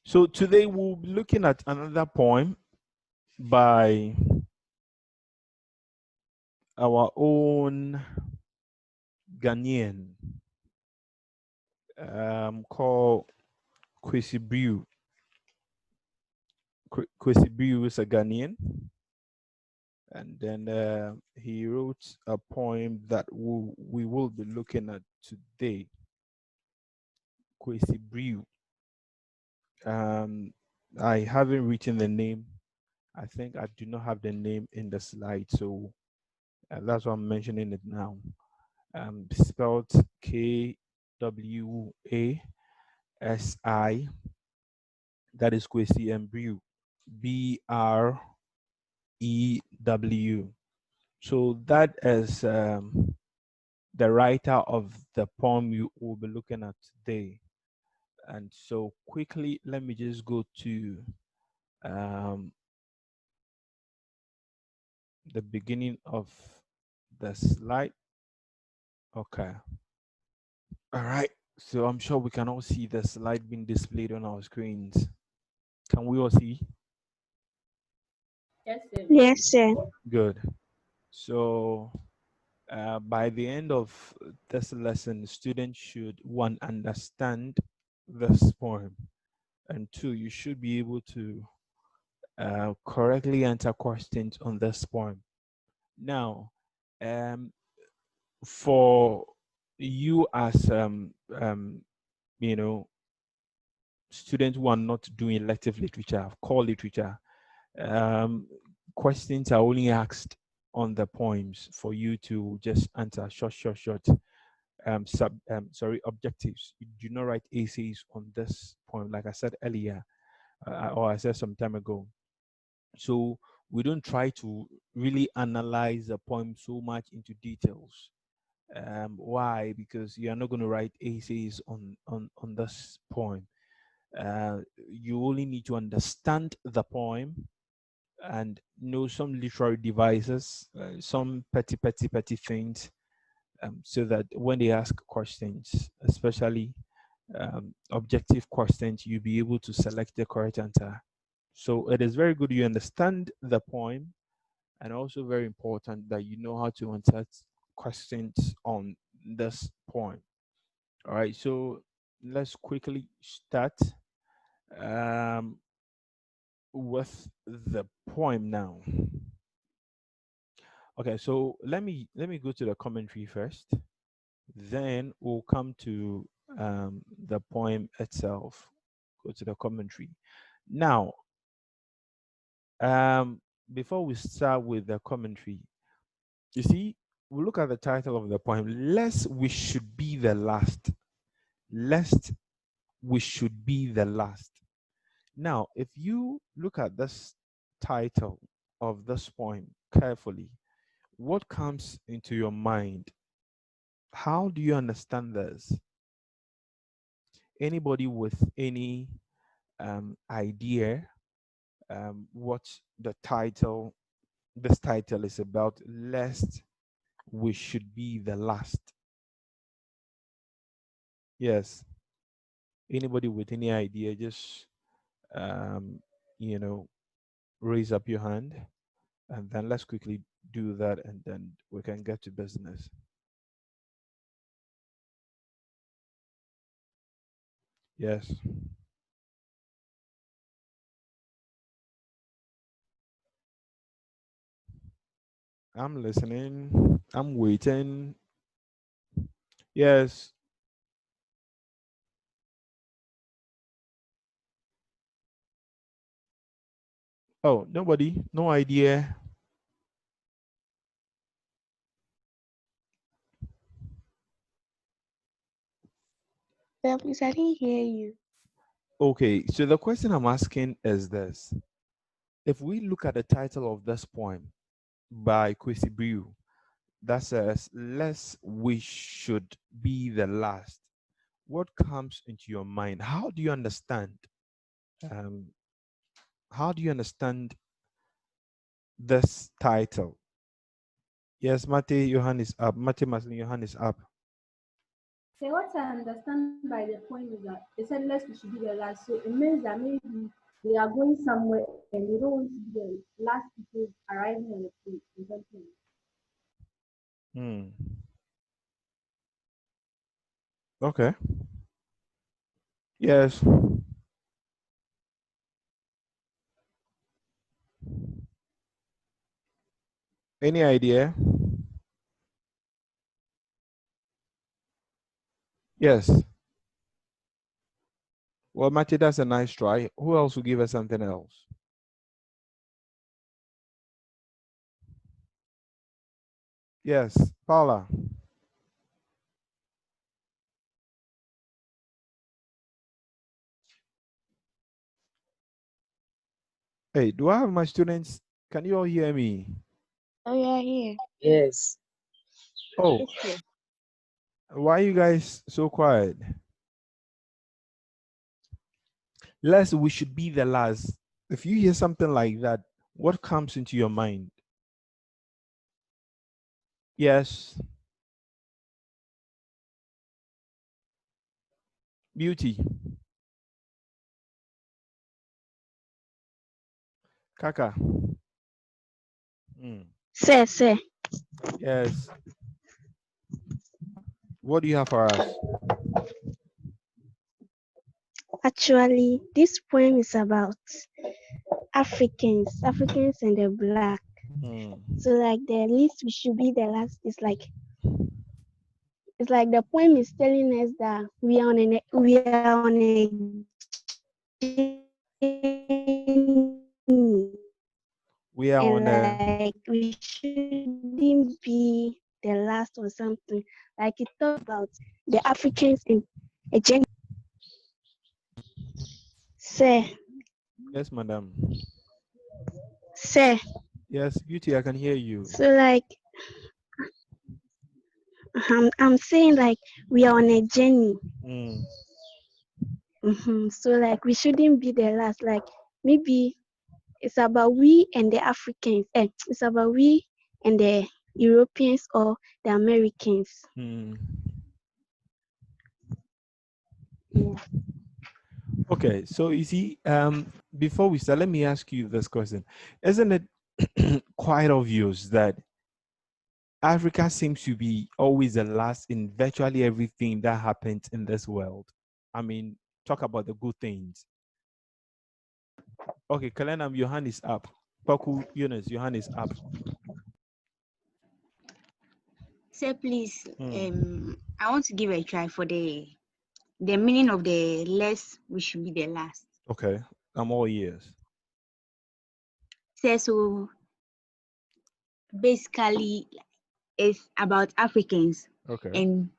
So today we'll be looking at another poem by our own Ghanaian called Kwesi Brew. Kwesi Brew is a Ghanaian, and then he wrote a poem that we will be looking at today. Kwesi Brew. I haven't written the name. I think I do not have the name in the slide, so that's why I'm mentioning it now. Spelled Kwasi. That is Kwesi, and Brew, Brew. So that is the writer of the poem you will be looking at today. And so quickly, let me just go to the beginning of the slide. Okay. All right. So I'm sure we can all see the slide being displayed on our screens. Can we all see? Yes, sir. Yes, sir. Good. So by the end of this lesson, students should, one, understand this poem, and two, you should be able to correctly answer questions on this poem. Now, for you as you know, students who are not doing elective literature, core literature, questions are only asked on the poems for you to just answer short objectives. You do not write essays on this poem, like I said earlier, or I said some time ago. So we don't try to really analyze the poem so much into details. Why? Because you are not going to write essays on this poem. You only need to understand the poem and know some literary devices, some petty things, so that when they ask questions, especially objective questions, you'll be able to select the correct answer. So it is very good you understand the poem, and also very important that you know how to answer questions on this poem. All right, so let's quickly start with the poem now. Okay, so let me go to the commentary first. Then we'll come to the poem itself. Go to the commentary. Now, before we start with the commentary, you see, we look at the title of the poem. Lest we should be the last. Lest we should be the last. Now, if you look at this title of this poem carefully, what comes into your mind? How do you understand this? Anybody with any idea what this title is about? Lest we should be the last. Yes. Anybody with any idea, just um, you know, raise up your hand, and then let's quickly do that, and then we can get to business. Yes. I'm listening. I'm waiting. Yes. Oh, nobody? No idea? Well, please, I didn't hear you. Okay, so the question I'm asking is this. If we look at the title of this poem by Kwesi Brew that says, Lest we should be the last, what comes into your mind? How do you understand? Um, how do you understand this title? Yes, Mate, your hand is up. Mate Maslin, your hand is up. Okay, what I understand by the point is that they said less we should be the last. So it means that maybe they are going somewhere and they don't want to be the last people arriving on the place or something. Hmm. Okay. Yes. Any idea? Yes. Well, Matty, that's a nice try. Who else will give us something else? Yes, Paula. Hey, do I have my students? Can you all hear me? Oh, yeah, here. Yes. Oh, Yes, sir. why are you guys so quiet? Last, we should be the last. If you hear something like that, what comes into your mind? Yes, beauty. Kaka. Hmm. Sir. Yes. What do you have for us? Actually, this poem is about Africans and the black. Hmm. So, like, the least we should be the last is like, it's like the poem is telling us that we are on a journey, We are on and a. like we shouldn't be the last or something. Like it talks about the Africans in a journey. Say, Yes, madam. say. Yes, beauty, I can hear you. So like I'm saying like we are on a journey. Hmm. So like we shouldn't be the last. Like maybe it's about we and the Africans. It's about we and the Europeans or the Americans. Hmm. Yeah. Okay, so you see, before we start, let me ask you this question. Isn't it quite obvious that Africa seems to be always the last in virtually everything that happens in this world? I mean, talk about the good things. Okay, Kalenam, your hand is up. Paku Yunus, your hand is up. Sir, please, Hmm. I want to give a try for the meaning of the less we should be the last. Okay, I'm all ears. Sir, so basically it's about Africans Okay. and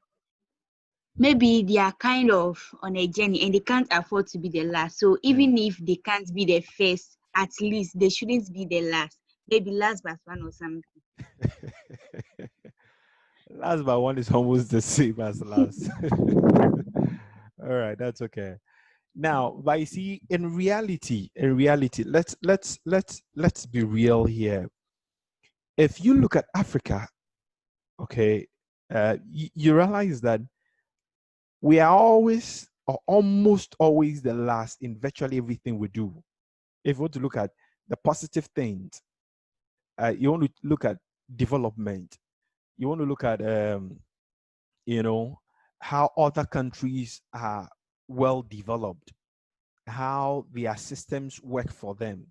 maybe they are kind of on a journey and they can't afford to be the last. So Hmm. even if they can't be the first, at least they shouldn't be the last. Maybe last but one or something. Last but one is almost the same as last. All right, that's okay. Now, but you see, in reality, let's be real here. If you look at Africa, okay, you realize that we are always or almost always the last in virtually everything we do. If you want to look at the positive things, you want to look at development. You want to look at you know how other countries are well developed, how their systems work for them,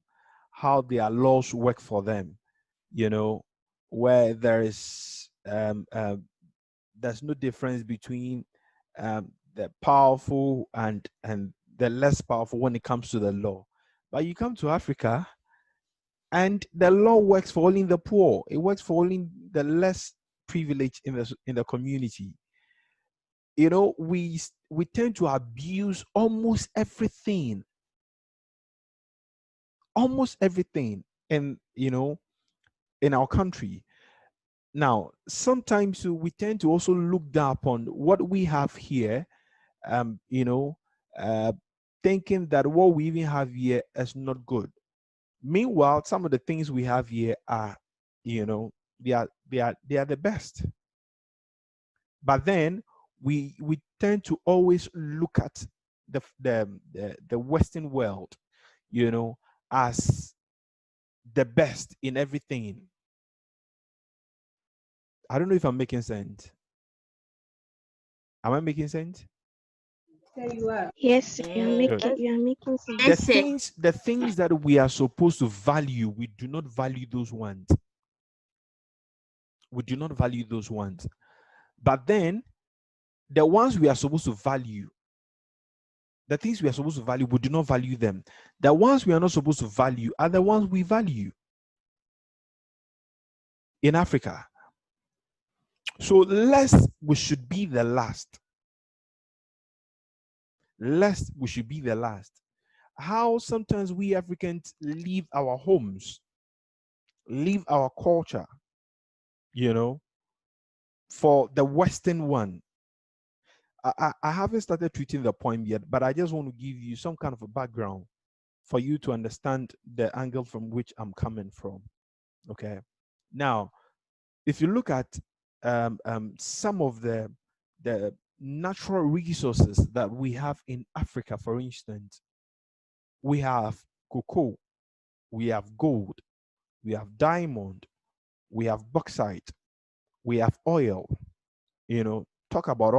how their laws work for them, you know, where there's no difference between the powerful and the less powerful when it comes to the law. But you come to Africa and the law works for only the poor. It works for only the less privileged in the community. You know, we tend to abuse almost everything in in our country. Now, sometimes we tend to also look down upon what we have here, um, you know, uh, thinking that what we even have here is not good. Meanwhile, some of the things we have here are, they are the best. But then we tend to always look at the Western world, you know, as the best in everything. I don't know if I'm making sense. Am I making sense? There you are. Yes, Good. you are making sense. The Yes, sir. things that we are supposed to value, we do not value those ones. We do not value those ones. But then the ones we are supposed to value, the things we are supposed to value, we do not value them. The ones we are not supposed to value are the ones we value in Africa. So lest we should be the last. Lest we should be the last. How sometimes we Africans leave our homes, leave our culture, you know, for the Western one. I haven't started tweeting the poem yet, but I just want to give you some kind of a background for you to understand the angle from which I'm coming from. Okay. Now, if you look at some of the natural resources that we have in Africa, for instance, we have cocoa, we have gold, we have diamond, we have bauxite, we have oil. You know, talk about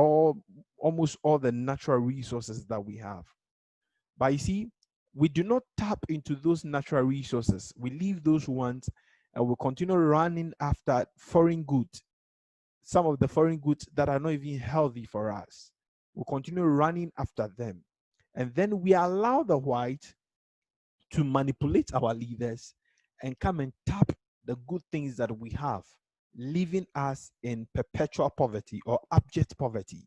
almost all the natural resources that we have. But you see, we do not tap into those natural resources. We leave those ones and we continue running after foreign goods, some of the foreign goods that are not even healthy for us. We continue running after them. And then we allow the white to manipulate our leaders and come and tap the good things that we have, leaving us in perpetual poverty or abject poverty.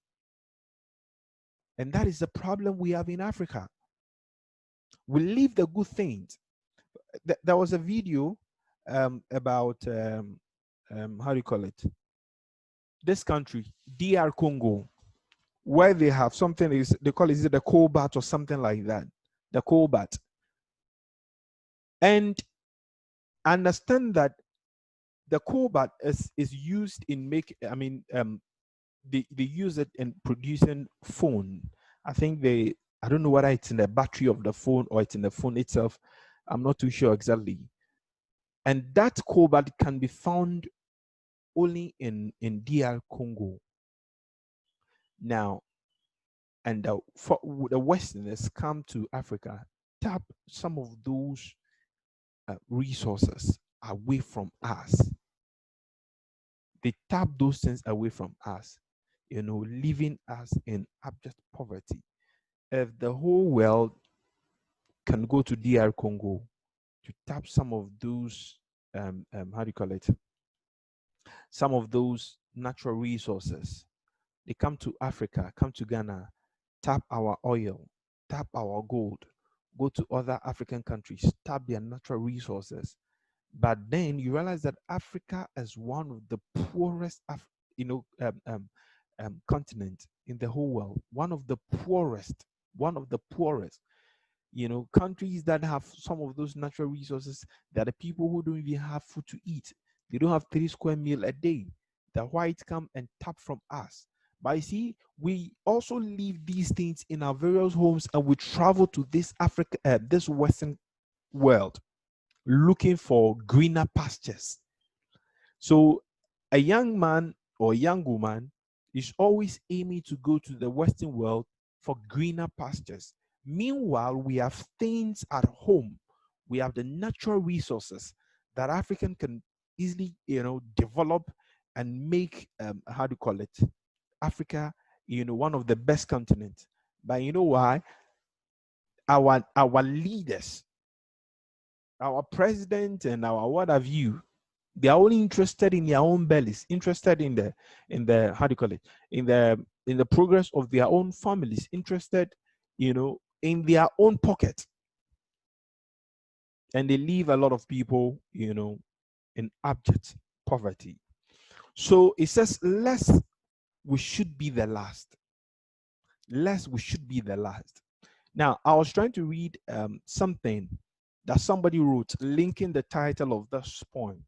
And that is the problem we have in Africa. We leave the good things. There was a video about, how do you call it? This country, DR Congo, where they have something, is they call it the cobalt or something like that. The cobalt. And understand that the cobalt is used in they use it in producing phone. I think I don't know whether it's in the battery of the phone or it's in the phone itself. I'm not too sure exactly. And that cobalt can be found only in DR Congo. Now, and the Westerners come to Africa, tap some of those resources away from us. They tap those things away from us, you know, leaving us in abject poverty. If the whole world can go to DR Congo to tap some of those, how do you call it? Some of those natural resources, they come to Africa, come to Ghana, tap our oil, tap our gold, go to other African countries, tap their natural resources. But then you realize that Africa is one of the poorest, continent in the whole world. One of the poorest. One of the poorest. You know, countries that have some of those natural resources, that are people who don't even have food to eat. They don't have 3 square meal a day. The whites come and tap from us. But you see, we also leave these things in our various homes and we travel to this this Western world looking for greener pastures. So a young man or a young woman is always aiming to go to the Western world for greener pastures. Meanwhile, we have things at home. We have the natural resources that African can easily, you know, develop and make, how do you call it? Africa, you know, one of the best continents. But you know why? Our leaders, our president and our what have you, they are only interested in their own bellies, interested in the how do you call it, in the progress of their own families, interested, you know, in their own pocket. And they leave a lot of people, you know, in abject poverty. So it says, lest we should be the last. Lest we should be the last. Now, I was trying to read something that somebody wrote, linking the title of this poem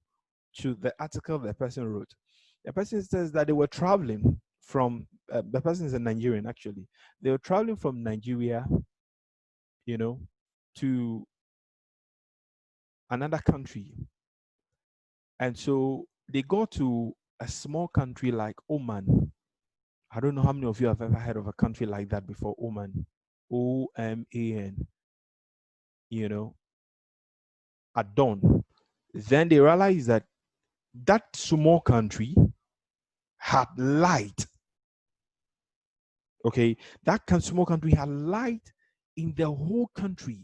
to the article the person wrote. The person says that they were traveling from the person is a Nigerian actually. They were traveling from Nigeria, to another country, and so they go to a small country like Oman. I don't know how many of you have ever heard of a country like that before. Oman, Oman. At dawn. Then they realized that that small country had light. Okay, that small country had light in the whole country.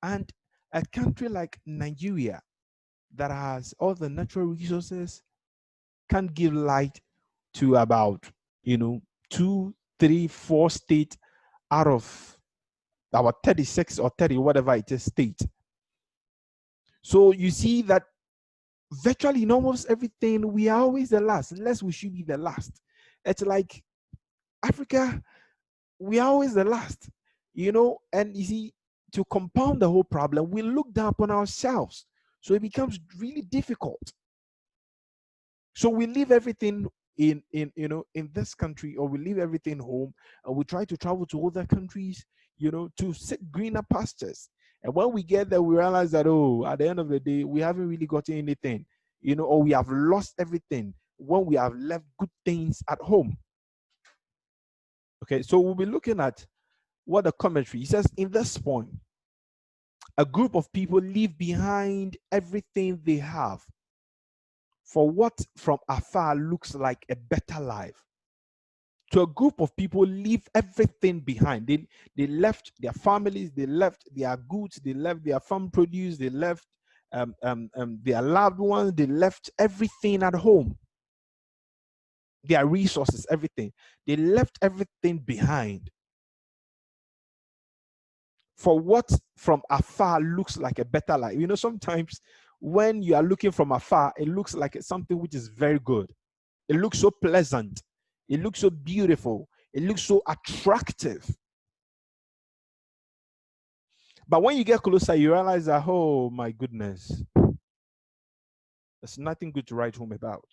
And a country like Nigeria that has all the natural resources can give light to about, 2, 3, 4 states out of our 36 or 30, whatever it is, state. So you see that virtually in almost everything, we are always the last, unless we should be the last. It's like Africa, we are always the last, and you see, to compound the whole problem, we look down upon ourselves. So it becomes really difficult. So we leave everything in this country, or we leave everything home, and we try to travel to other countries, to seek greener pastures. And when we get there, we realize that, at the end of the day, we haven't really gotten anything, or we have lost everything when we have left good things at home. Okay, so we'll be looking at what the commentary says in this point. A group of people leave behind everything they have for what from afar looks like a better life. So a group of people leave everything behind. They left their families, they left their goods, they left their farm produce, they left their loved ones, they left everything at home. Their resources, everything. They left everything behind for what from afar looks like a better life. Sometimes when you are looking from afar, it looks like it's something which is very good. It looks so pleasant. It looks so beautiful. It looks so attractive. But when you get closer, you realize that, oh my goodness, there's nothing good to write home about.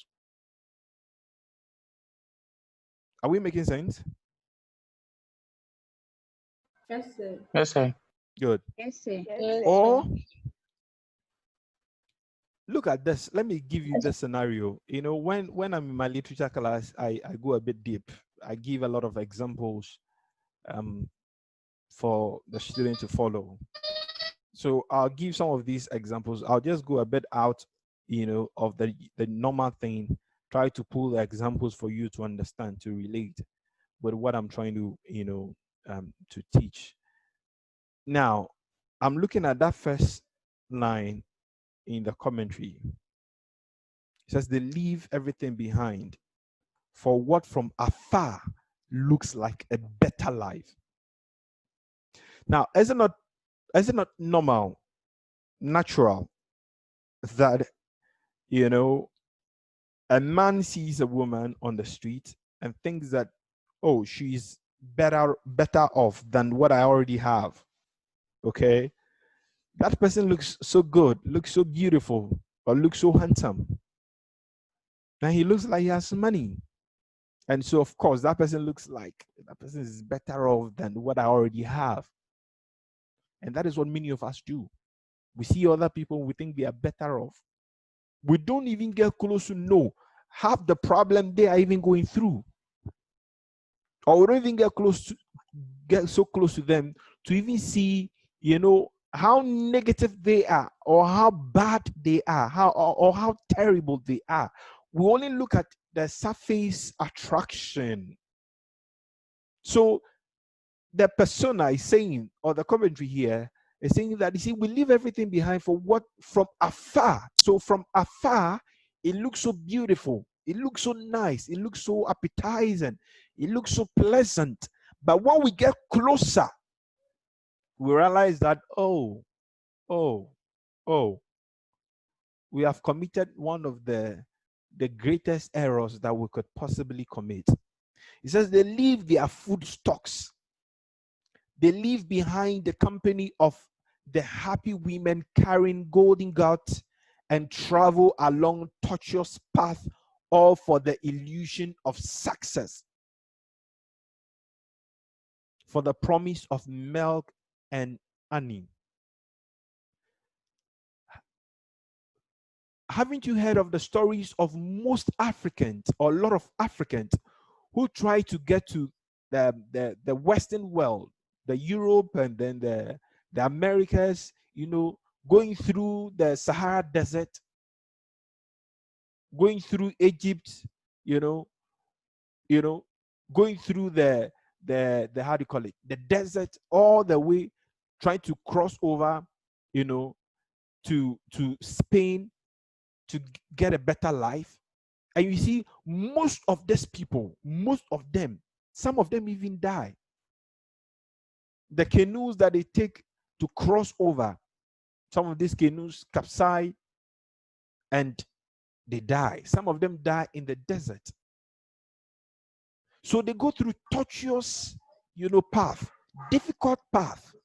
Are we making sense? Yes, sir. Yes, sir. Good. Yes, sir. Or look at this. Let me give you this scenario. When I'm in my literature class, I go a bit deep. I give a lot of examples for the student to follow. So I'll give some of these examples. I'll just go a bit out, of the normal thing. Try to pull the examples for you to understand, to relate with what I'm trying to, to teach. Now, I'm looking at that first line in the commentary. It says they leave everything behind for what from afar looks like a better life. Now, is it not normal, natural that, a man sees a woman on the street and thinks that, oh, she's better off than what I already have. Okay? That person looks so good, looks so beautiful, or looks so handsome. And he looks like he has money. And so, of course, that person is better off than what I already have. And that is what many of us do. We see other people, we think they are better off. We don't even get close to know half the problem they are even going through. Or we don't even get so close to them to even see, how negative they are, or how bad they are, how terrible they are. We only look at the surface attraction. So the persona is saying, or the commentary here is saying that, we leave everything behind for what from afar. So from afar, it looks so beautiful. It looks so nice. It looks so appetizing. It looks so pleasant. But when we get closer, we realize that, we have committed one of the greatest errors that we could possibly commit. It says they leave their food stocks. They leave behind the company of the happy women carrying golden gods and travel along tortuous path all for the illusion of success, for the promise of milk and honey. Haven't you heard of the stories of most Africans, or a lot of Africans, who try to get to the Western world, the Europe and then the Americas, going through the Sahara Desert, going through Egypt, going through the how do you call it, the desert, all the way, trying to cross over, to Spain to get a better life. And you see, most of these people, most of them, some of them even die. The canoes that they take to cross over, some of these canoes capsize and they die. Some of them die in the desert. So they go through tortuous, path, difficult path.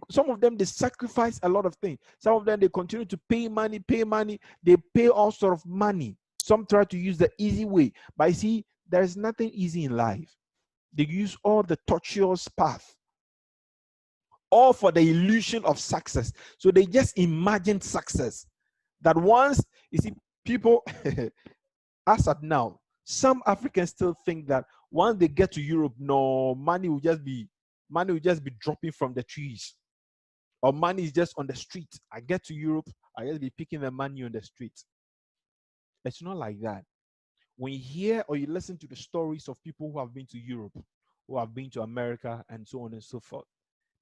Some of them, they sacrifice a lot of things. Some of them, they continue to pay money. They pay all sort of money. Some try to use the easy way. But you see, there is nothing easy in life. They use all the tortuous path, all for the illusion of success. So they just imagine success. That once, you see, people, as at now, some Africans still think that once they get to Europe, no, money will just be dropping from the trees, or money is just on the street. I get to Europe, I just be picking the money on the street. It's not like that. When you hear or you listen to the stories of people who have been to Europe, who have been to America, and so on and so forth,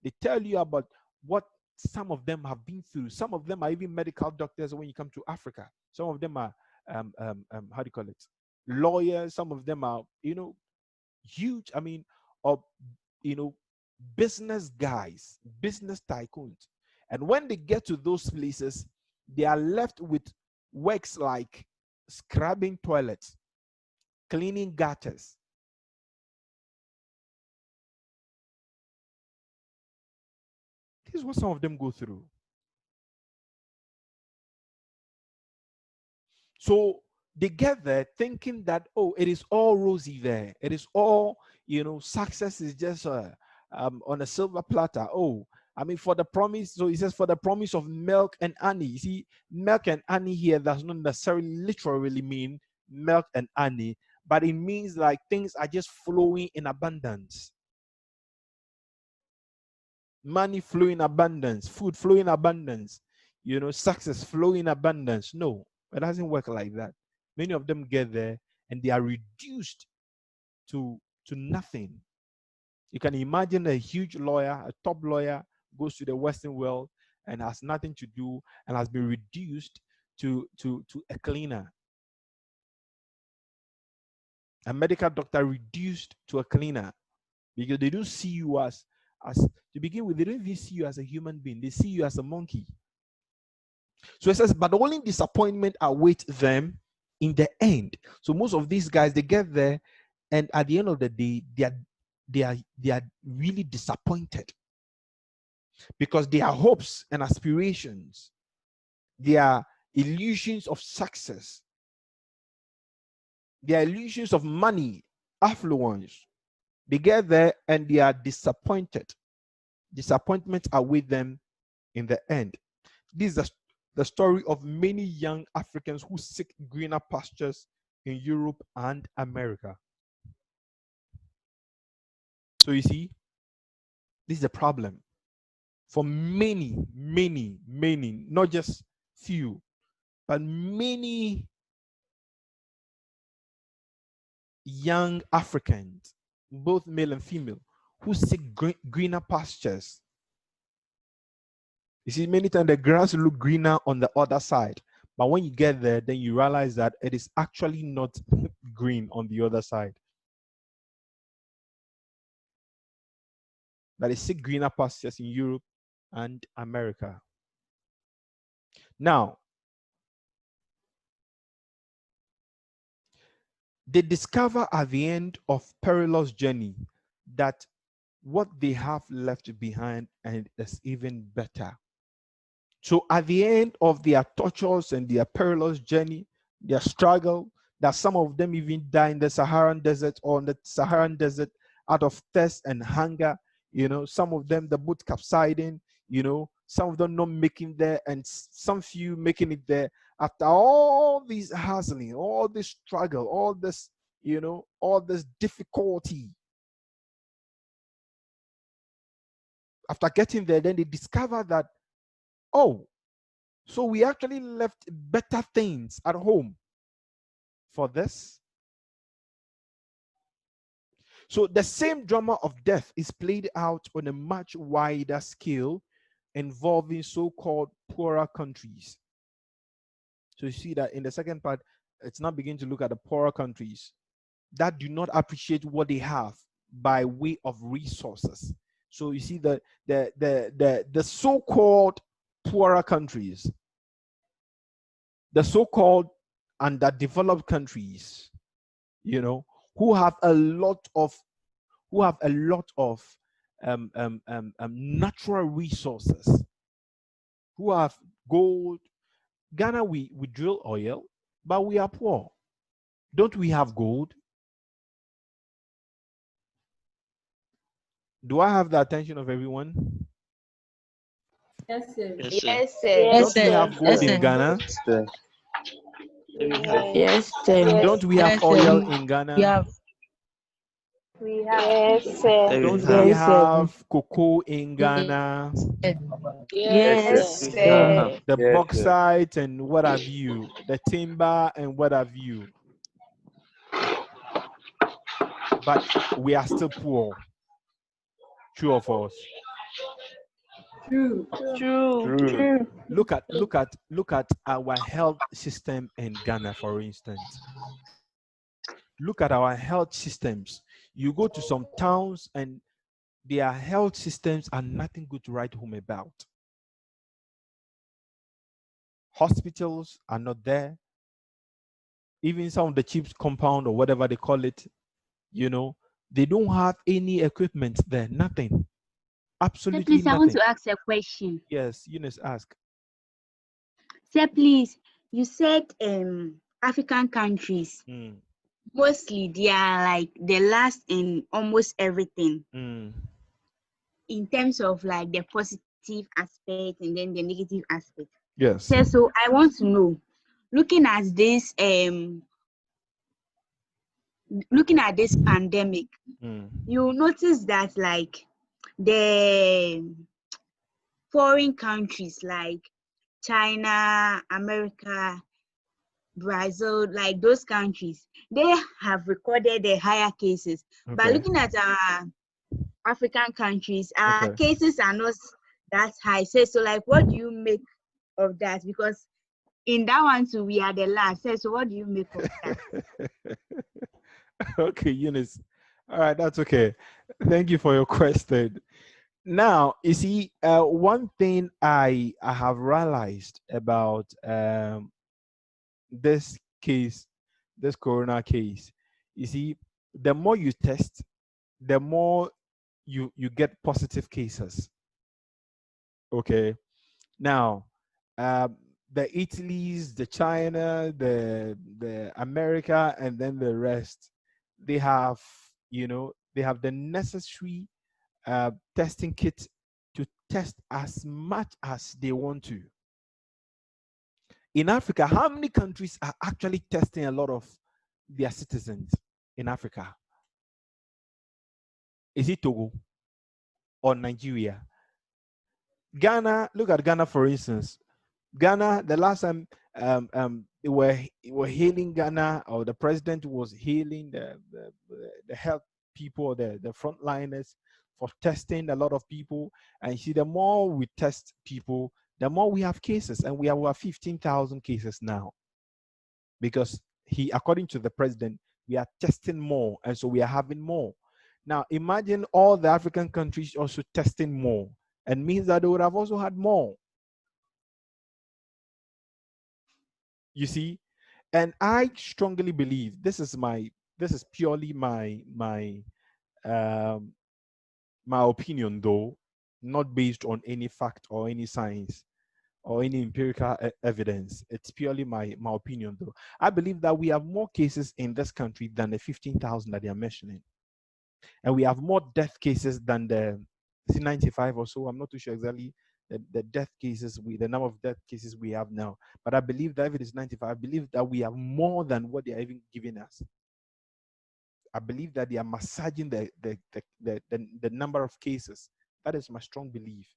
they tell you about what some of them have been through. Some of them are even medical doctors when you come to Africa. Some of them are, how do you call it, lawyers. Some of them are, huge, or, business guys, business tycoons. And when they get to those places, they are left with works like scrubbing toilets, cleaning gutters. This is what some of them go through. So they get there thinking that, oh, it is all rosy there. It is all, success is just on a silver platter. Oh, for the promise. So he says, for the promise of milk and honey. You see, milk and honey here does not necessarily literally mean milk and honey, but it means like things are just flowing in abundance. Money flow in abundance, food flow in abundance, success flow in abundance. No, it doesn't work like that. Many of them get there and they are reduced to nothing. You can imagine a huge lawyer, a top lawyer, goes to the Western world and has nothing to do and has been reduced to a cleaner. A medical doctor reduced to a cleaner, because they don't see you as to begin with, they don't even see you as a human being. They see you as a monkey. So it says, but only disappointment awaits them in the end. So most of these guys, they get there, and at the end of the day, they are really disappointed, because their hopes and aspirations, their illusions of success, their illusions of money, affluence, they get there and they are disappointed. Disappointments await them in the end. This is the story of many young Africans who seek greener pastures in Europe and America. So you see, this is the problem for many, not just few, but many young Africans, both male and female, who seek greener pastures. You see, many times the grass look greener on the other side, but when you get there, then you realize that it is actually not green on the other side. That is, seek greener pastures in Europe and America. Now, they discover at the end of perilous journey that what they have left behind and is even better. So at the end of their tortures and their perilous journey, their struggle, that some of them even die in the Saharan desert or in the Saharan desert out of thirst and hunger. Some of them, the boat capsizing, some of them not making there, and some few making it there after all these hassling, all this struggle, all this, all this difficulty. After getting there, then they discover that, oh, so we actually left better things at home for this. So the same drama of death is played out on a much wider scale, involving so-called poorer countries. So you see that in the second part, it's now beginning to look at the poorer countries that do not appreciate what they have by way of resources. So you see the so-called poorer countries, the so-called underdeveloped countries, who have a lot of natural resources, who have gold. Ghana, we drill oil, but we are poor. Don't we have gold? Do I have the attention of everyone? Yes, sir. Yes, sir. Yes, sir. Don't we have gold in Ghana? Yes, sir. Don't we have oil in Ghana? Yes, sir. Don't have. we Yes, sir. have cocoa in Ghana? Yes, Yes, sir. The bauxite and what have you, the timber and what have you. But we are still poor. True of us. True. True. Look at our health system in Ghana, for instance. Look at our health systems. You go to some towns and their health systems are nothing good to write home about. Hospitals are not there. Even some of the cheap compound or whatever they call it, they don't have any equipment there. Nothing. Sir, Absolutely please, I want nothing. to ask a question. Yes, Eunice, ask. Sir, please, you said African countries, Mm, mostly they are like the last in almost everything mm. in terms of like the positive aspect and then the negative aspect. Yes. Sir, so I want to know, looking at this pandemic, Mm, you notice that like the foreign countries like China, America, Brazil, like those countries, they have recorded the higher cases. But okay. looking at our African countries, our Okay. cases are not that high. So like, what do you make of that? Because in that one too, we are the last. So what do you make of that? Okay, Eunice. All right, that's okay. Thank you for your question. Now, you see, one thing I have realized about this case, this corona case, you see, the more you test, the more you get positive cases. Okay. Now, um, the Italy's, the China, the America, and then the rest, they have, they have the necessary testing kit to test as much as they want to. In Africa, how many countries are actually testing a lot of their citizens in Africa? Is it Togo or Nigeria? Ghana, look at Ghana, for instance. Ghana, the last time they were hailing Ghana, or the president was hailing the health people, the frontliners, for testing a lot of people. And see, the more we test people, the more we have cases, and we have over 15,000 cases now. Because according to the president, we are testing more, and so we are having more. Now, imagine all the African countries also testing more, and means that they would have also had more. You see, and I strongly believe this is purely um, my opinion, though not based on any fact or any science. or any empirical evidence. It's purely my opinion, though. I believe that we have more cases in this country than the 15,000 that they are mentioning, and we have more death cases than the 95 or so. I'm not too sure exactly the death cases, the number of death cases we have now. But I believe that if it is 95, I believe that we have more than what they are even giving us. I believe that they are massaging the number of cases. That is my strong belief.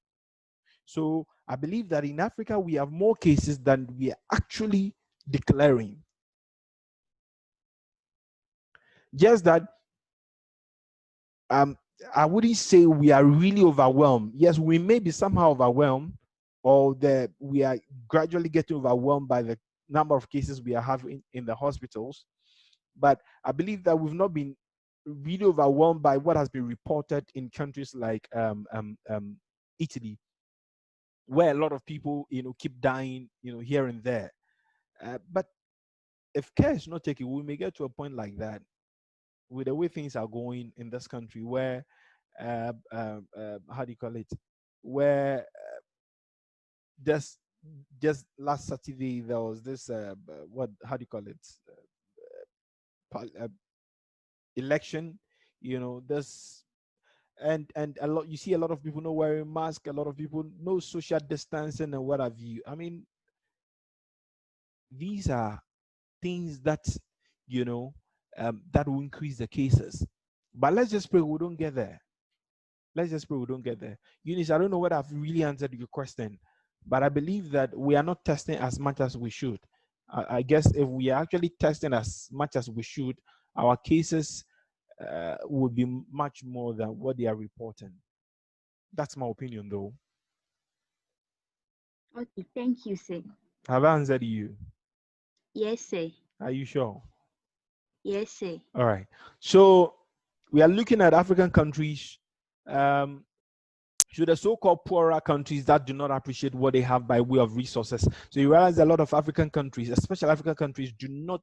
So I believe that in Africa, we have more cases than we are actually declaring. Just that I wouldn't say we are really overwhelmed. Yes, we may be somehow overwhelmed, or that we are gradually getting overwhelmed by the number of cases we are having in the hospitals. But I believe that we've not been really overwhelmed by what has been reported in countries like Italy, where a lot of people, keep dying, here and there. But if care is not taken, we may get to a point like that, with the way things are going in this country, where how do you call it? Where just last Saturday there was this what how do you call it? Election, this, and a lot, you see a lot of people not wearing masks, a lot of people no social distancing and what have you. I mean, these are things that that will increase the cases. But let's just pray we don't get there. Let's just pray we don't get there. Eunice, I don't know whether I've really answered your question, but I believe that we are not testing as much as we should. I guess if we are actually testing as much as we should, our cases would be much more than what they are reporting. That's my opinion, though. Okay, thank you, sir. Have I answered you? Yes, sir. Are you sure? Yes, sir. All right. So we are looking at African countries. So the so-called poorer countries that do not appreciate what they have by way of resources. So you realize a lot of African countries, especially African countries, do not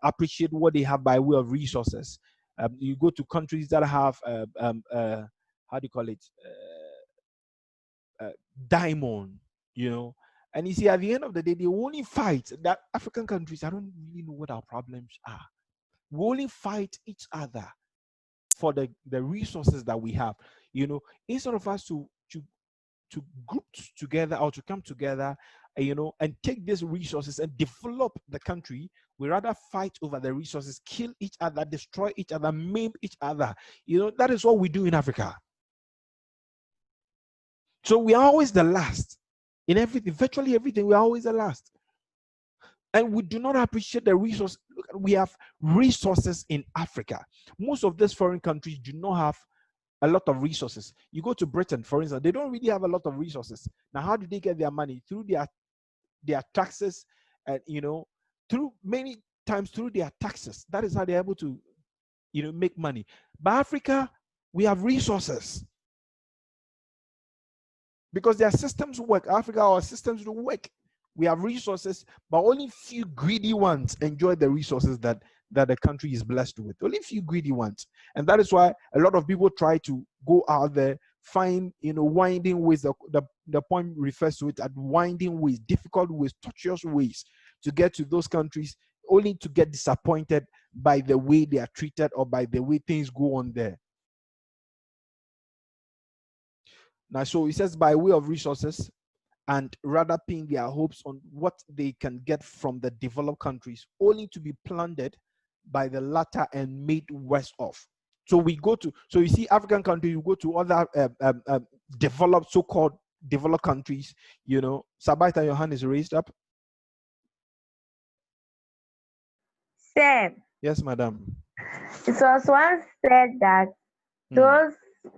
appreciate what they have by way of resources. You go to countries that have how do you call it? Diamond, and you see, at the end of the day, they only fight. That African countries, I don't really know what our problems are. We only fight each other for the resources that we have. Instead of us to group together or to come together, and take these resources and develop the country, we rather fight over the resources, kill each other, destroy each other, maim each other. That is what we do in Africa. So we are always the last in everything, virtually everything. We are always the last. And we do not appreciate the resource. We have resources in Africa. Most of these foreign countries do not have a lot of resources. You go to Britain, for instance, they don't really have a lot of resources. Now, how do they get their money? Through their taxes, and through many times through their taxes. That is how they're able to, make money. But Africa, we have resources. Because their systems work. Africa, our systems don't work. We have resources, but only few greedy ones enjoy the resources that the country is blessed with. Only few greedy ones. And that is why a lot of people try to go out there, find, winding ways. The point refers to it as winding ways, difficult ways, tortuous ways to get to those countries, only to get disappointed by the way they are treated or by the way things go on there. Now, so it says by way of resources, and rather pin their hopes on what they can get from the developed countries, only to be plundered by the latter and made worse off. So you see African countries, you go to other developed, so-called developed countries, Sabaita, your hand is raised up. Sir. Yes, madam. It was once said that those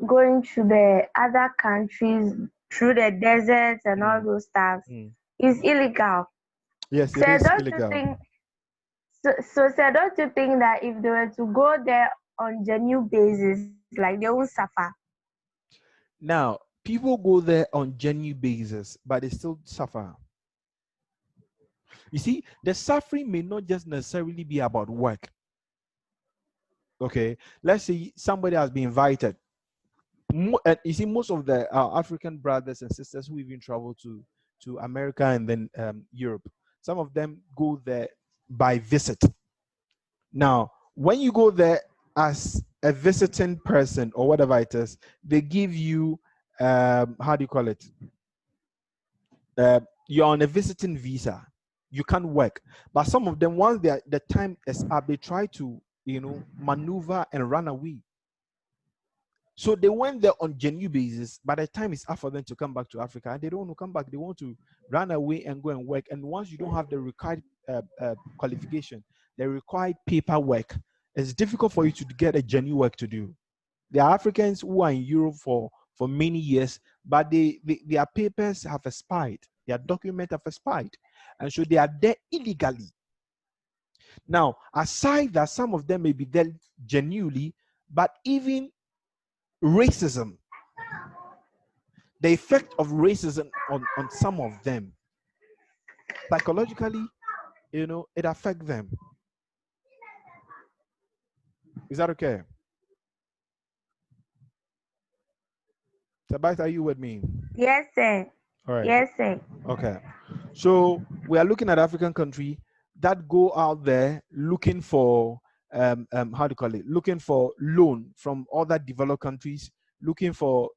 going to the other countries through the deserts and all those stuff is illegal. Yes, it is illegal. Sir, don't you think that if they were to go there on genuine basis, like they won't suffer? Now, people go there on genuine basis, but they still suffer. You see, the suffering may not just necessarily be about work. Okay, let's say somebody has been invited. You see, most of the African brothers and sisters who even travel to to America and then Europe. Some of them go there by visit. Now, when you go there as a visiting person or whatever it is, they give you, how do you call it? You're on a visiting visa. You can't work. But some of them, once the time is up, they try to, maneuver and run away. So they went there on genuine basis. By the time it's up for them to come back to Africa, and they don't want to come back. They want to run away and go and work. And once you don't have the required qualification, the required paperwork, it's difficult for you to get a genuine work to do. There are Africans who are in Europe for many years, but their papers have expired. Their documents have expired. And so they are there illegally. Now, aside that some of them may be there genuinely, but even racism, the effect of racism on some of them, psychologically, it affects them. Is that okay? Tabitha, are you with me? Yes, sir. All right. Yes, sir. Okay. So we are looking at African country that go out there looking for how do you call it? Looking for loan from other developed countries, looking for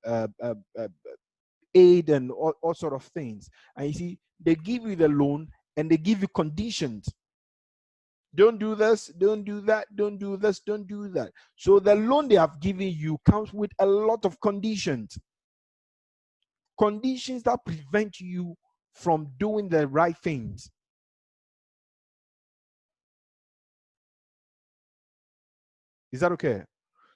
aid and all sort of things. And you see, they give you the loan and they give you conditions. Don't do this, don't do that, don't do this, don't do that. So the loan they have given you comes with a lot of conditions. Conditions that prevent you from doing the right things. Is that okay?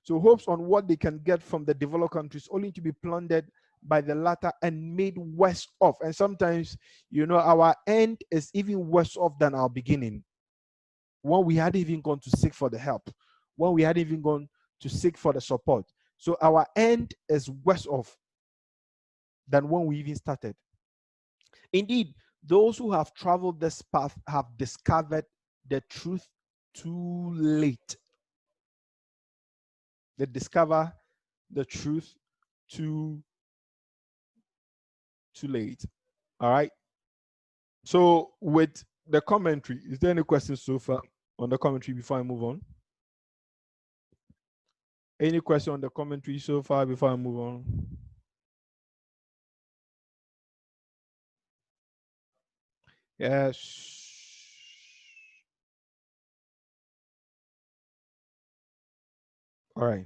So hopes on what they can get from the developed countries only to be plundered by the latter and made worse off. And sometimes, our end is even worse off than our beginning. When we hadn't even gone to seek for the help, when we hadn't even gone to seek for the support. So our end is worse off than when we even started. Indeed, those who have traveled this path have discovered the truth too late. They discover the truth too late. All right. So with the commentary, is there any questions so far on the commentary before I move on? Any question on the commentary so far before I move on? Yes. All right.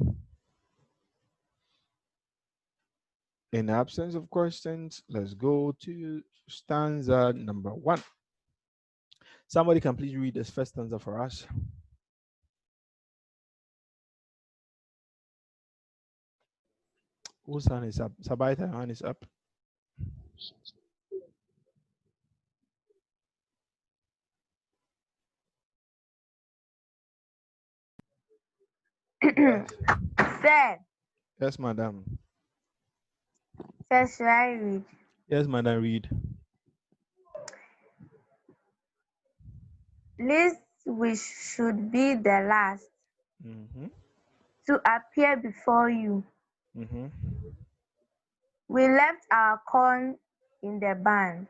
In absence of questions, let's go to stanza number 1. Somebody can please read this first stanza for us. Whose hand is up? Sabaita, hand is up. Sir. Yes, madam. Sir, should I read? Yes, madam, read. Least we should be the last to appear before you. We left our corn in the barn,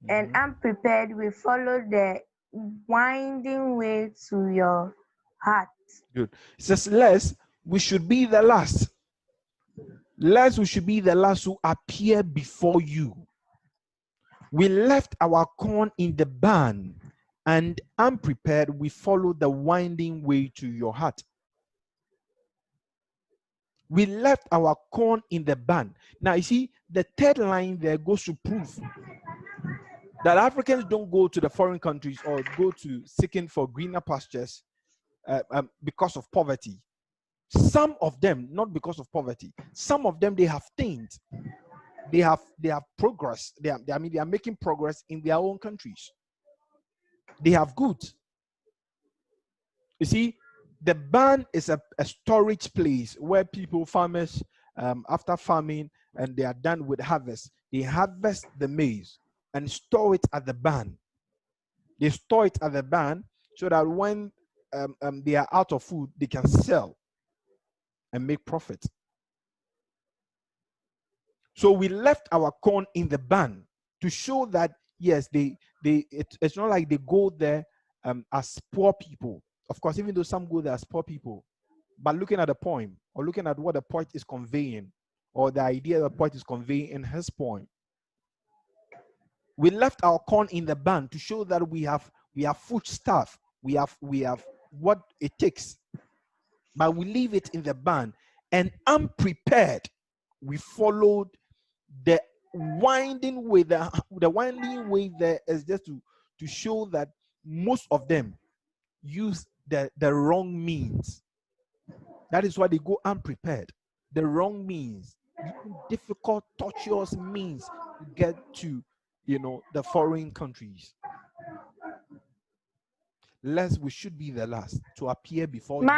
and unprepared we followed the winding way to your heart. Good. It says, lest we should be the last. Lest we should be the last to appear before you. We left our corn in the barn, and unprepared we followed the winding way to your heart. We left our corn in the barn. Now, you see, the third line there goes to prove that Africans don't go to the foreign countries or go to seeking for greener pastures because of poverty. Some of them, not because of poverty. Some of them, they have things. They have progress. They are making progress in their own countries. They have goods. You see, the barn is a storage place where farmers, after farming and they are done with harvest, they harvest the maize and store it at the barn. They store it at the barn so that when they are out of food, they can sell and make profit. So we left our corn in the barn. to show that yes, it's not like they go there as poor people. Of course, even though some go there as poor people, but looking at the poem or looking at what the poet is conveying or the idea the poet is conveying in his poem, we left our corn in the barn to show that we have food stuff, we have what it takes, but we leave it in the barn, and unprepared we followed the winding way. The winding way there is just to show that most of them use the wrong means. That is why they go unprepared. The wrong means, difficult, tortuous means to get to, the foreign countries. Lest we should be the last to appear before you.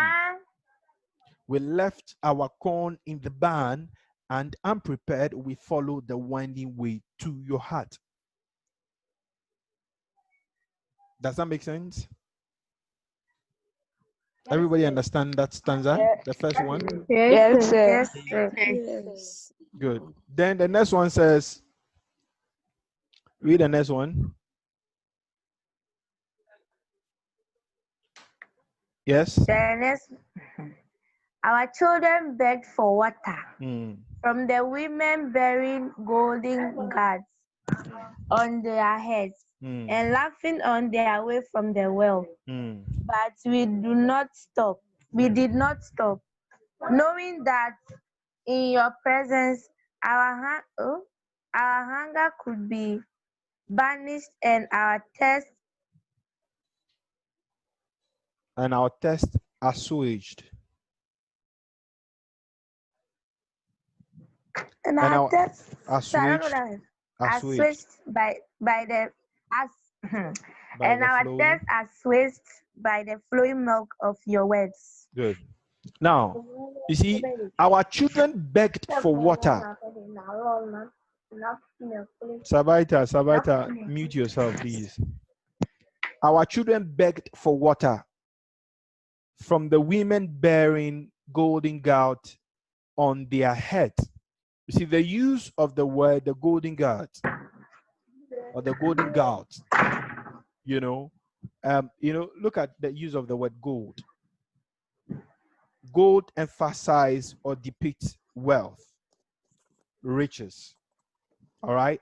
We left our corn in the barn, and unprepared we followed the winding way to your heart. Does that make sense? Everybody understand that stanza? The first one? Yes, sir. Yes. Good. Then the next one says, read the next one. Yes. The next, our children begged for water from the women bearing golden gourds on their heads and laughing on their way from the well. But we do not stop. We did not stop, knowing that in your presence our hunger could be banished and our thirst assuaged. And our thirst assuaged by the and our thirst assuaged by the flowing milk of your words. Good. Now, you see, our children begged for water. Sabaita, mute yourself, please. Our children begged for water from the women bearing golden gourd on their head. You see, the use of the word, the golden gourd, or the golden gourd, look at the use of the word gold. Gold emphasize or depict wealth, riches. All right.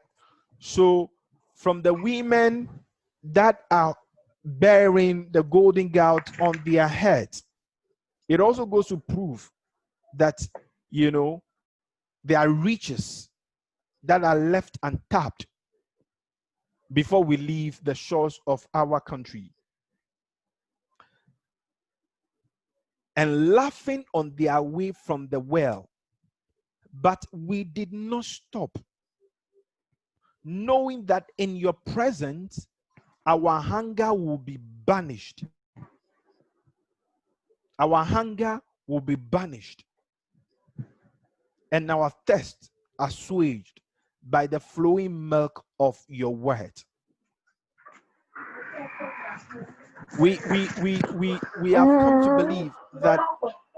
So from the women that are bearing the golden gourd on their heads, it also goes to prove that, there are riches that are left untapped before we leave the shores of our country. And laughing on their way from the well. But we did not stop, knowing that in your presence, our hunger will be banished. Our hunger will be banished. And our thirst assuaged by the flowing milk of your word. We have come to believe that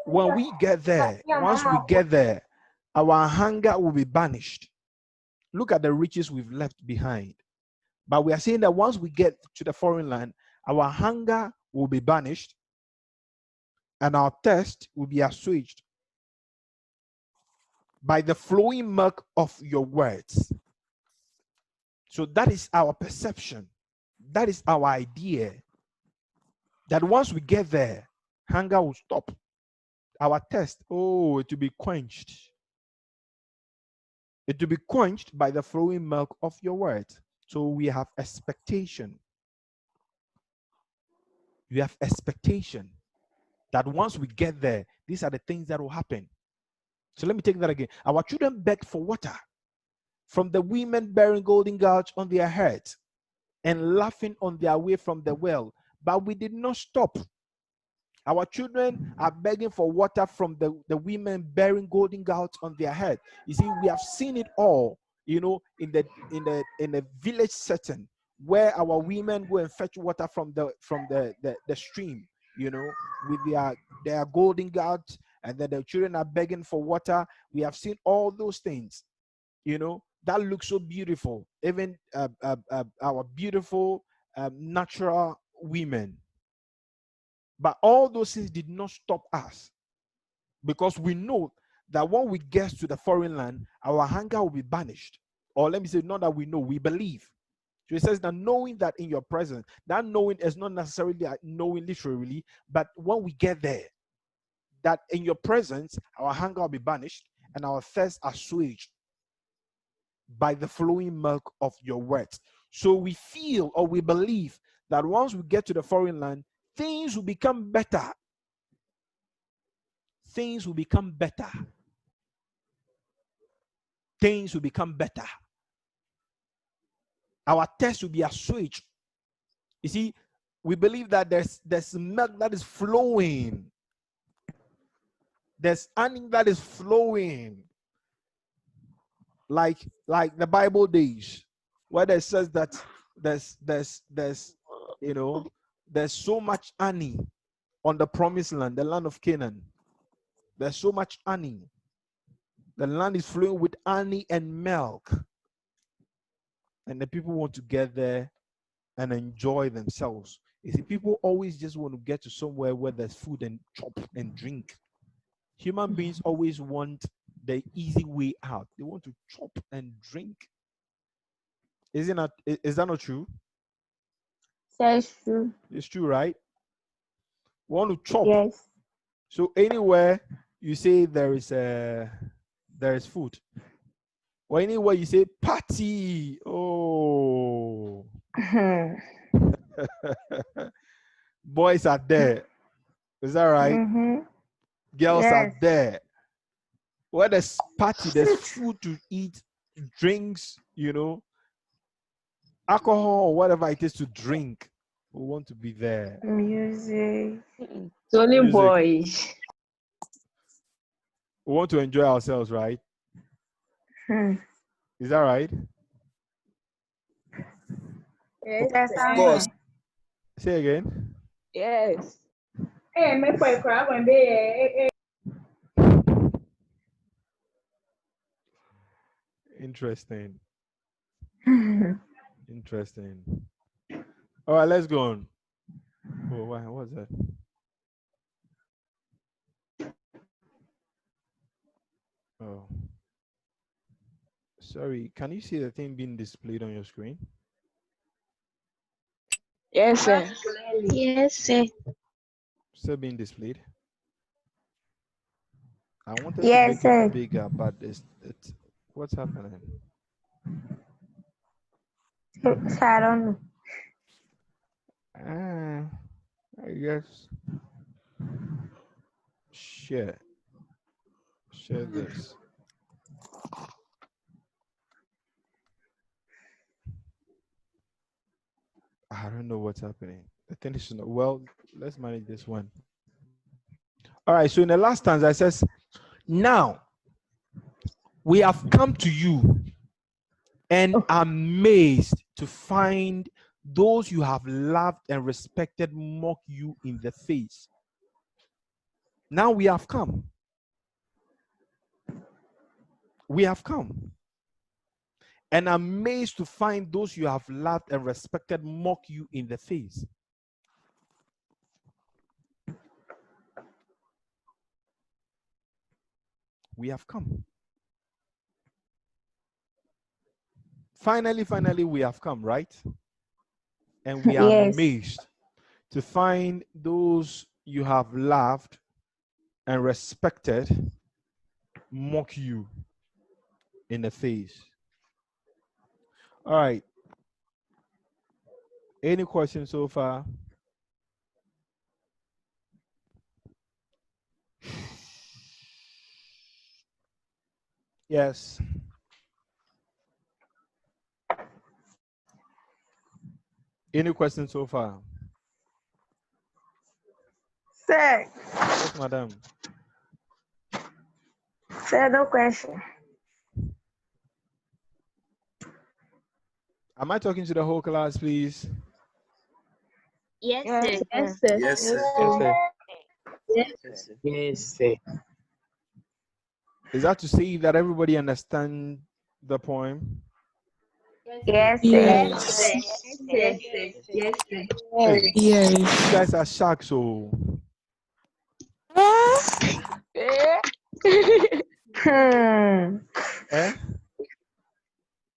when we get there, once we get there, our hunger will be banished. Look at the riches we've left behind. But we are saying that once we get to the foreign land, our hunger will be banished and our thirst will be assuaged by the flowing milk of your words. So that is our perception. That is our idea. That once we get there, hunger will stop. Our thirst, it will be quenched. It will be quenched by the flowing milk of your words. So we have expectation. You have expectation that once we get there, these are the things that will happen. So let me take that again. Our children begged for water from the women bearing golden gourds on their heads and laughing on their way from the well. But we did not stop. Our children are begging for water from the women bearing golden gourds on their head. You see, we have seen it all, in the village setting where our women go and fetch water from the stream, with their golden gourds, and then the children are begging for water. We have seen all those things, that looks so beautiful, even our beautiful natural women. But all those things did not stop us, because we know that when we get to the foreign land, our hunger will be banished. Or let me say, not that we know, we believe. So it says that knowing that in your presence, that knowing is not necessarily knowing literally, but when we get there, that in your presence, our hunger will be banished and our thirst assuaged by the flowing milk of your words. So we feel, or we believe, that once we get to the foreign land, things will become better. Things will become better. Things will become better. Our thirst will be assuaged. You see, we believe that there's milk that is flowing. There's honey that is flowing. Like the Bible days, where it says that there's there's so much honey on the promised land, the land of Canaan. There's so much honey. The land is flowing with honey and milk. And the people want to get there and enjoy themselves. You see, people always just want to get to somewhere where there's food and chop and drink. Human beings always want the easy way out. They want to chop and drink. Is that not true? That's true. It's true, right? We want to chop. Yes. So anywhere you say there is food, or anywhere you say party, oh, boys are there. Is that right? Mm-hmm. Girls Yes. are there. Where there's party, there's food to eat, drinks, alcohol or whatever it is to drink. We want to be there. Music. It's only Music. boys. We want to enjoy ourselves, right? Is that right? Yes. Of course. Say again. Yes. Interesting. Interesting. All right, let's go on. Oh, what's that? Oh, sorry. Can you see the thing being displayed on your screen? Yes, sir. Yes, sir. Still being displayed. I wanted Yes, to make sir. it bigger, but it's what's happening? I don't know. I guess share this. I don't know what's happening. The thing is, well, let's manage this one. All right, so in the last stanza it says, now we have come to you and amazed to find those you have loved and respected mock you in the face. Now we have come. We have come. And amazed to find those you have loved and respected mock you in the face. We have come. Finally, we have come, right? And we are Yes. amazed to find those you have loved and respected mock you in the face. All right. Any questions so far? Yes. Any questions so far? Sir. Yes, madam. Sir, no question. Am I talking to the whole class, please? Yes, Yes, sir. Yes, sir. Yes, sir. Yes, sir. Is that to say that everybody understand the poem? Yes, sir. Yes. Yes, sir. Yes, sir. Hey, Yes. you guys are shocked, so Hmm. eh?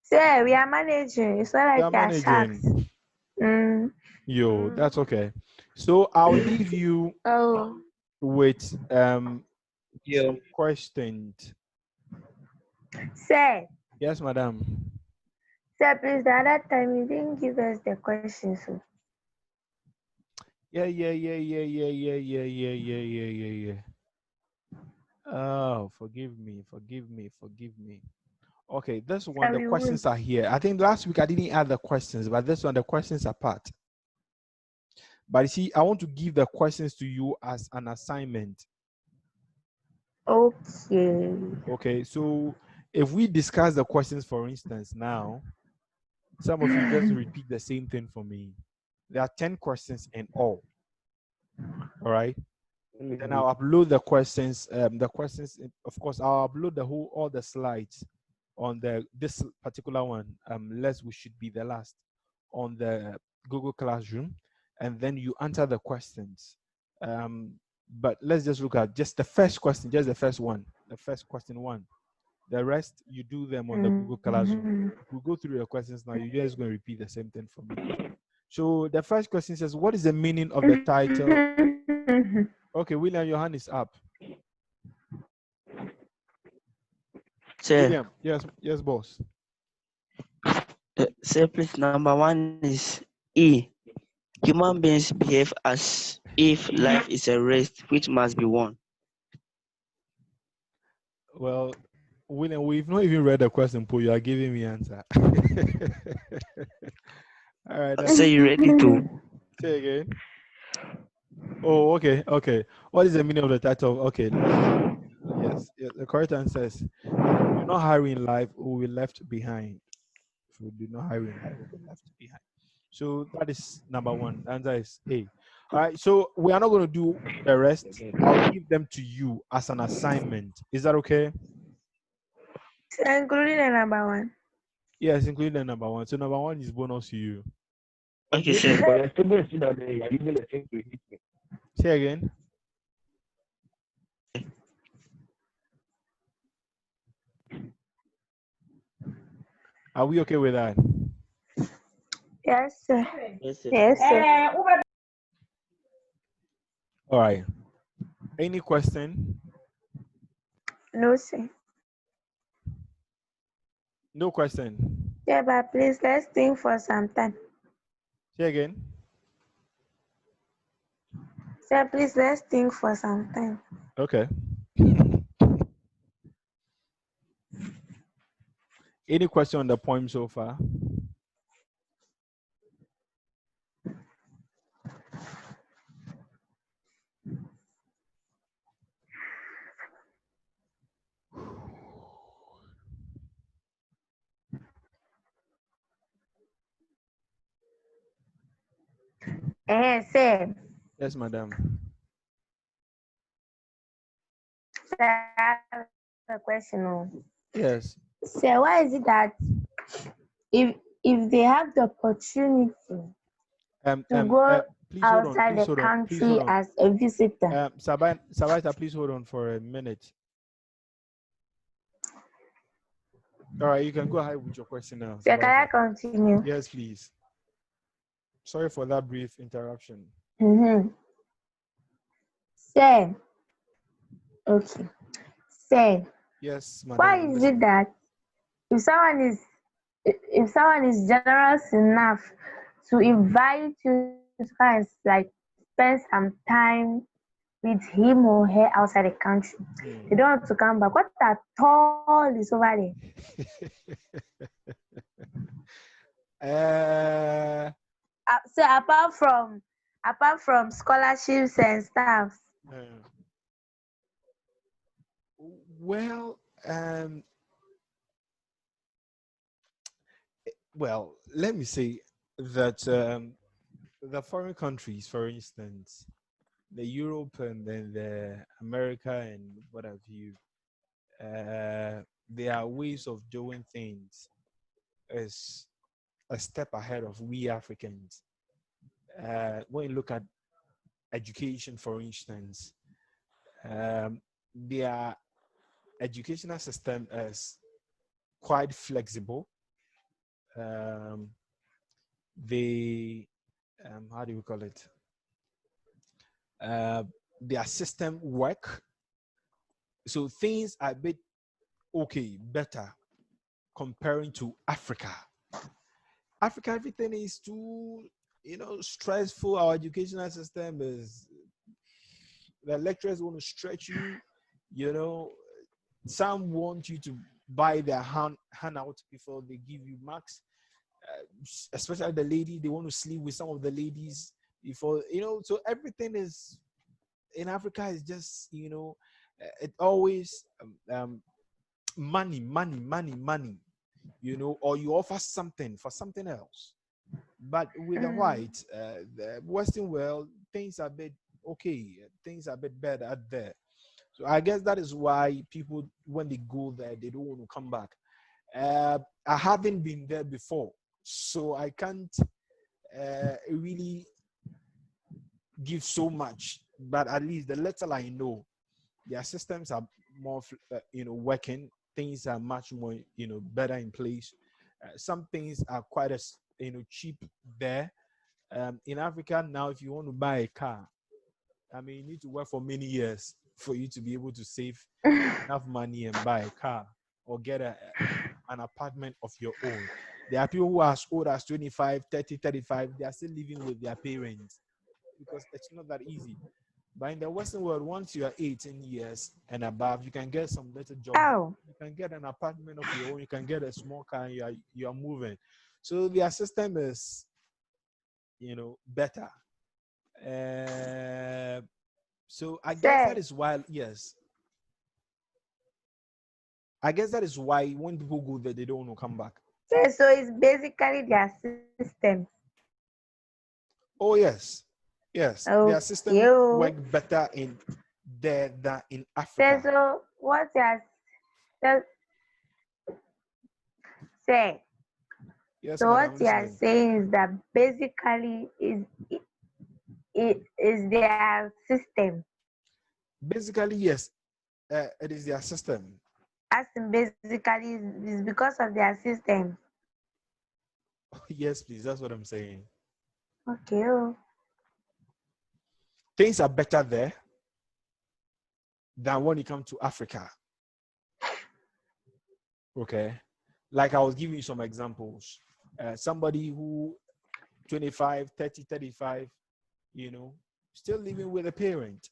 Sir, we are managing. It's not You like are we are sharks. managing. Mm. Yo, that's okay. So I'll leave you Oh. with some questions. Sir, Yes, madam. please, the other time you didn't give us the questions. So. Yeah. Oh, forgive me. Okay, this one, Sir, the we will. questions are here. I think last week I didn't add the questions, but this one, the questions are part. But you see, I want to give the questions to you as an assignment. Okay. Okay, so if we discuss the questions, for instance, now, some of you just repeat the same thing for me. There are 10 questions in all. All right. Then I'll upload the questions. Of course, I'll upload all the slides on this particular one. Lest we should be the last on the Google Classroom, and then you answer the questions. But let's just look at just the first question, just the first one, the first question one. The rest you do them on the Google Classroom. If we go through the questions now, you're just going to repeat the same thing for me. So the first question says, what is the meaning of the title? Okay, William, your hand is up. Sir, William, yes, boss. sir, please, number one is E. Human beings behave as if life is a race which must be won. Well, William, we've not even read the question, Paul. You are giving me answer. All right. Sir, you ready to? Say again. Oh, okay. What is the meaning of the title? Okay, yes. The correct answer is, do not hurry in life or we left behind. If we do not hurry in life, we'll be left behind. So that is number one. The answer is A. All right. So we are not going to do the rest. I'll give them to you as an assignment. Is that okay? So including the number one. Yes, including the number one. So number one is bonus to you. Okay, sir. Say again. Are we okay with that? Yes, sir. Yes, sir. Yes, sir. All right. Any question? No, sir. No question. Yeah, but please, let's think for some time. Say again. Sir, please, let's think for some time. Okay. Any question on the poem so far? Sir. Yes, madam. Sir, I have a question. Yes. Sir, why is it that if they have the opportunity to go Please hold on. outside the country as a visitor? Sabaita, please hold on for a minute. All right, you can go ahead with your question now. Sir, can I continue? Yes, please. Sorry for that brief interruption. Sir, okay. Sir, Yes, madam. why is it that if someone is generous enough to invite you to come and like spend some time with him or her outside the country, they don't want to come back? What at all is over there? So apart from scholarships and stuff. Well, let me say that the foreign countries, for instance, the Europe and then the America and what have you, their ways of doing things is a step ahead of we Africans. When you look at education, for instance, their educational system is quite flexible. Um, they, how do we call it? Their system work. So things are a bit okay, better comparing to Africa. Africa, everything is too, stressful. Our educational system is, the lecturers want to stretch you, you know, some want you to buy their handout before they give you marks. Especially the lady, they want to sleep with some of the ladies before, so everything is in Africa is just, it always money, or you offer something for something else. But with the white, the Western world, things are a bit okay, things are a bit better out there. So I guess that is why people, when they go there, they don't want to come back. I haven't been there before, so I can't really give so much. But at least the little I know, their systems are more, working. Things are much more, better in place. Some things are quite as, cheap there. In Africa now, if you want to buy a car, I mean, you need to work for many years for you to be able to save enough money and buy a car or get an apartment of your own. There are people who are as old as 25, 30, 35. They are still living with their parents because it's not that easy. But in the Western world, once you are 18 years and above, you can get some better job. Oh. You can get an apartment of your own. You can get a small car and you are moving. So their system is, better. So I guess that is why, yes. I guess that is why when people go there, they don't want to come back. So it's basically their system. Oh, yes. Yes. Okay. Their system work better in there than in Africa. So what you are say? Yes, So madam, what you are saying is that basically is their system. Basically, yes. It is their system. As in basically is because of their system. Yes, please. That's what I'm saying. Okay. Things are better there than when you come to Africa. Okay. Like I was giving you some examples. Somebody who 25, 30, 35, still living with a parent.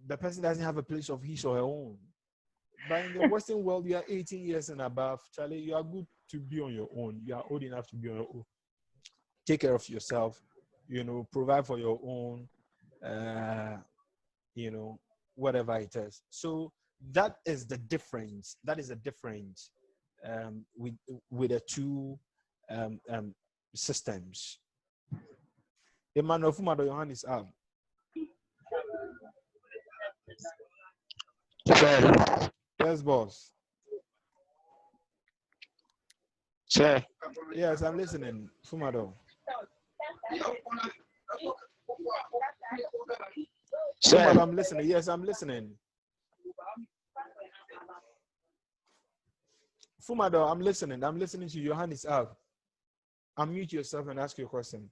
The person doesn't have a place of his or her own. But in the Western world, you are 18 years and above. Charlie, you are good to be on your own. You are old enough to be on your own. Take care of yourself, provide for your own, whatever it is. So that is the difference. That is the difference with the two systems. Emmanuel Fumado, your hand is up. Sir. Yes, boss. Sir. Yes, I'm listening. Fumado. Sir. Fumado, I'm listening. Yes, I'm listening. Fumado, I'm listening. I'm listening to you. Your hand is up. Unmute yourself and ask your question.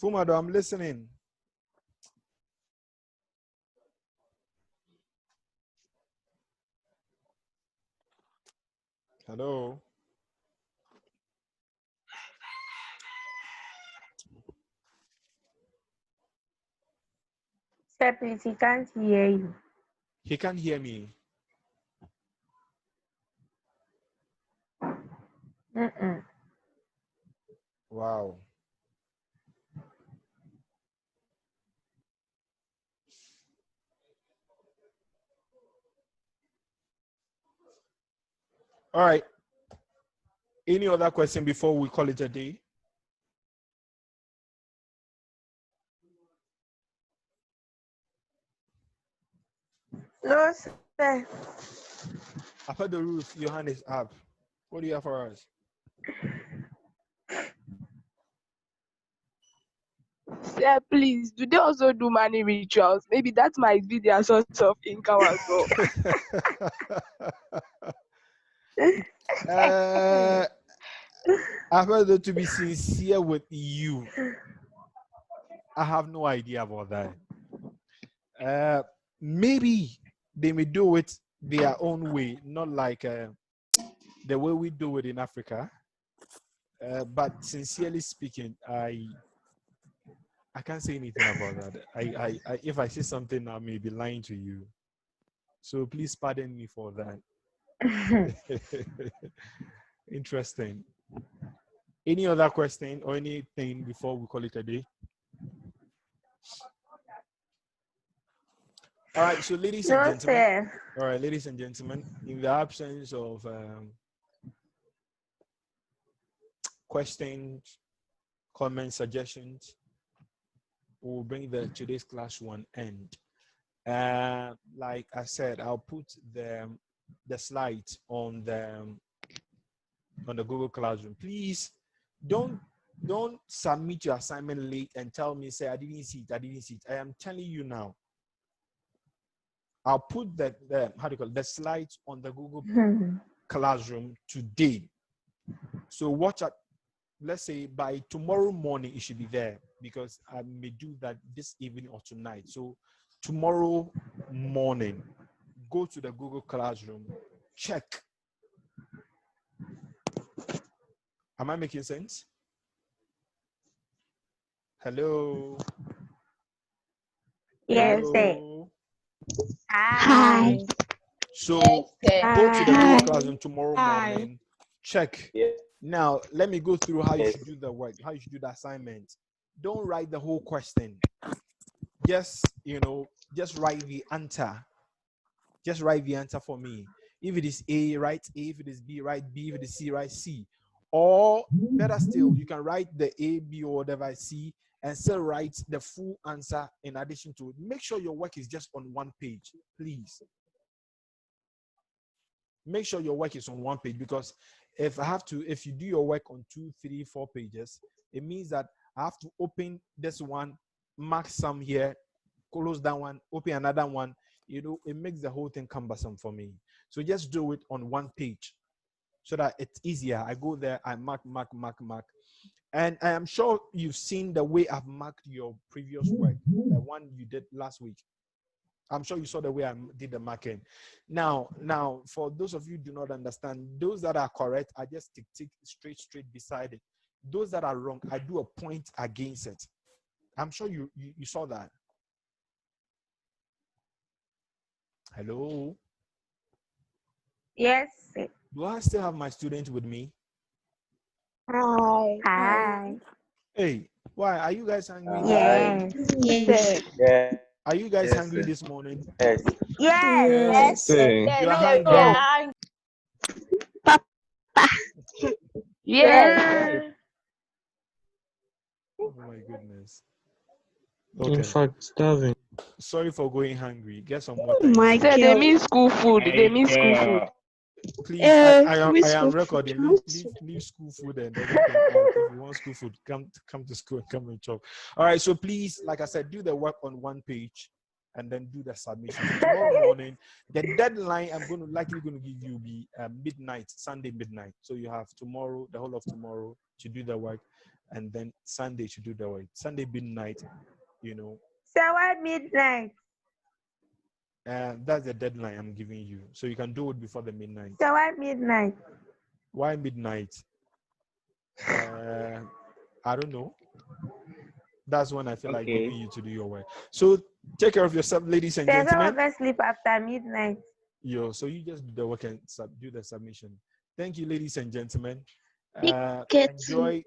Fumado, I'm listening. Hello. Sir, please, he can't hear you. He can't hear me. Wow. All right. Any other question before we call it a day? No, sir. After the roof, your hand is up. What do you have for us? Sir, please, do they also do money rituals? Maybe that might be their source of income as well. After to be sincere with you, I have no idea about that. Maybe they may do it their own way, not like the way we do it in Africa. But sincerely speaking, I can't say anything about that. I if I say something, I may be lying to you. So please pardon me for that. Interesting. Any other question or anything before we call it a day? All right, so ladies and gentlemen. All right, ladies and gentlemen, in the absence of questions, comments, suggestions, we'll bring today's class to an end. Like I said, I'll put the slides on the Google Classroom. Please don't submit your assignment late and tell me, say, I didn't see it. I am telling you now. I'll put the slides on the Google Classroom today. So watch out. Let's say by tomorrow morning it should be there, because I may do that this evening or tonight. So tomorrow morning, go to the Google Classroom, check. Am I making sense? Hello? Yes, Hello? Hi. So go to the Google Classroom tomorrow morning, check. Now, let me go through how you should do the work, how you should do the assignment. Don't write the whole question. Just write the answer. Just write the answer for me. If it is A, write A. If it is B, write B. If it is C, write C. Or better still, you can write the A, B, or whatever C, and still write the full answer in addition to it. Make sure your work is just on one page, please. Make sure your work is on one page, because if you do your work on 2, 3, 4 pages, it means that I have to open this one, mark some here, close that one, open another one. It makes the whole thing cumbersome for me. So just do it on one page so that it's easier. I go there, I mark. And I am sure you've seen the way I've marked your previous work, the one you did last week. I'm sure you saw the way I did the marking. Now, for those of you who do not understand, those that are correct, I just tick straight beside it. Those that are wrong, I do a point against it. I'm sure you saw that. Hello? Yes. Do I still have my student with me? Hi. Hey, why? Are you guys hungry? Yes. Yes. Are you guys hungry this morning? Yes. Yes. You're hungry? Yes. Oh my goodness. Okay. In fact, starving. Sorry for going hungry. Get some water. Sir, they mean school food. They mean school food. Please, I am recording. Leave school food and everything out. If you want school food, come to school and come and chop. All right. So please, like I said, do the work on one page and then do the submission. So tomorrow morning, the deadline I'm likely going to give you be midnight, Sunday midnight. So you have tomorrow, the whole of tomorrow to do the work, and then Sunday to do the work. Sunday midnight, So why midnight? That's the deadline I'm giving you. So you can do it before the midnight. So why midnight? Why midnight? I don't know. That's when I feel like giving you to do your work. So take care of yourself, ladies and gentlemen. Some of us sleep after midnight. So you just do the work and do the submission. Thank you, ladies and gentlemen. Get Enjoy.